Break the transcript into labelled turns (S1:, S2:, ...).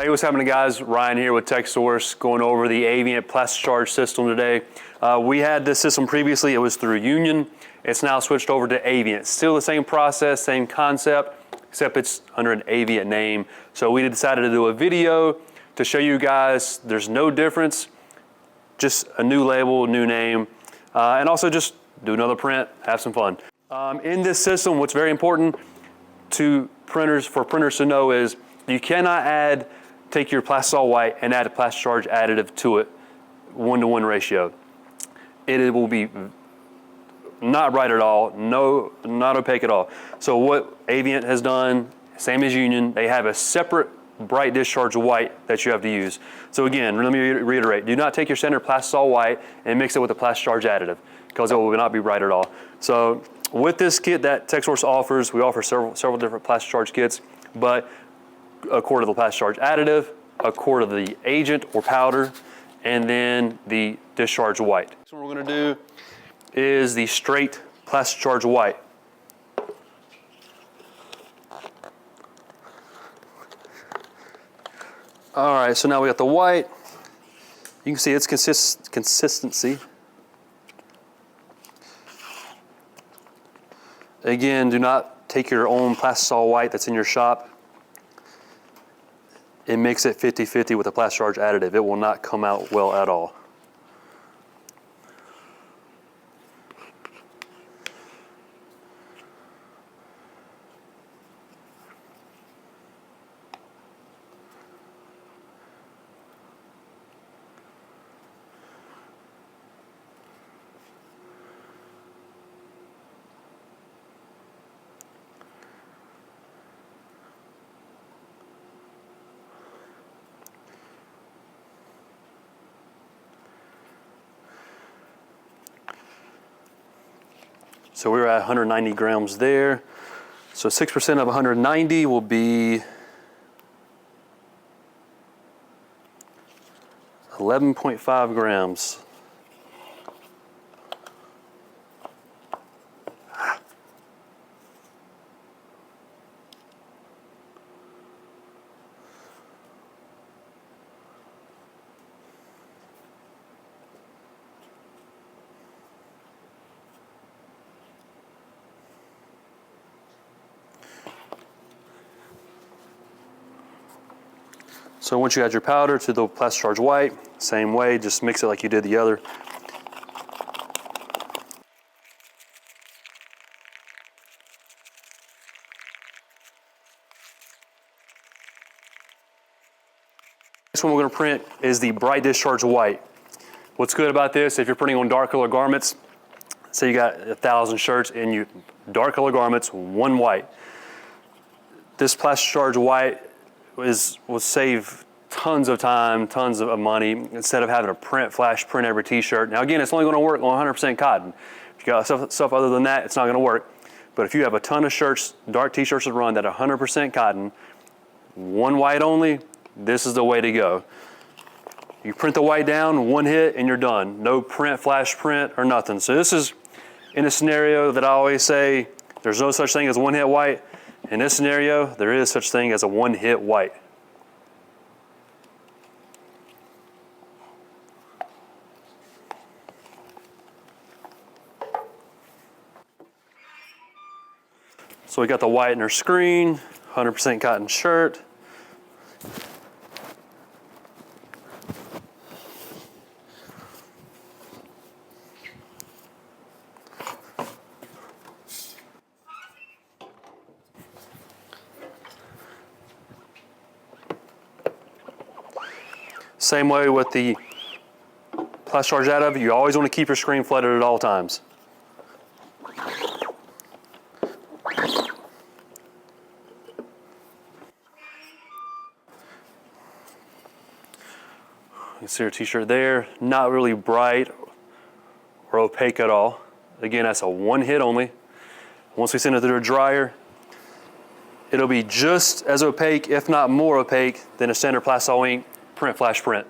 S1: Hey, what's happening, guys? Ryan here with Texsource, going over the Avient Plasticharge system today. We had this system previously, it was through Union. It's now switched over to Avient. Still the same process, same concept, except it's under an Avient name. So we decided to do a video to show you guys there's no difference, just a new label, new name, and also just do another print, have some fun. In this system, what's very important for printers to know is you cannot take your Plasticharge White and add a Plasticharge additive to it, 1-to-1 ratio. It will be not bright at all, not opaque at all. So what Avient has done, same as Union, they have a separate bright discharge white that you have to use. So again, let me reiterate, do not take your standard Plasticharge White and mix it with a Plasticharge additive, because it will not be bright at all. So with this kit that Texsource offers, we offer several different Plasticharge kits, but a quart of the Plasticharge additive, a quart of the agent or powder, and then the discharge white. So what we're gonna do is the straight Plasticharge White. All right, so now we got the white. You can see its consistency. Again, do not take your own Plasticharge White that's in your shop and mix it 50-50 with a Plasticharge additive. It will not come out well at all. So we were at 190 grams there. So 6% of 190 will be 11.5 grams. So once you add your powder to the Plasticharge White, same way, just mix it like you did the other. Next one we're going to print is the bright discharge white. What's good about this, if you're printing on dark color garments, say you got 1,000 shirts and you dark color garments, one white. This Plasticharge White will save tons of time, tons of money, instead of having to flash print every t-shirt. Now again, it's only gonna work on 100% cotton. If you got stuff other than that, it's not gonna work. But if you have a ton of shirts, dark t-shirts to run that are 100% cotton, one white only, this is the way to go. You print the white down, one hit, and you're done. No flash print, or nothing. So this is in a scenario that I always say, there's no such thing as one hit white. In this scenario, there is such thing as a one-hit white. So we got the white in our screen, 100% cotton shirt. Same way with the Plasticharge additive, you always want to keep your screen flooded at all times. You can see your t-shirt there, not really bright or opaque at all. Again, that's a one hit only. Once we send it through a dryer, it'll be just as opaque, if not more opaque, than a standard Plasticharge ink flash print.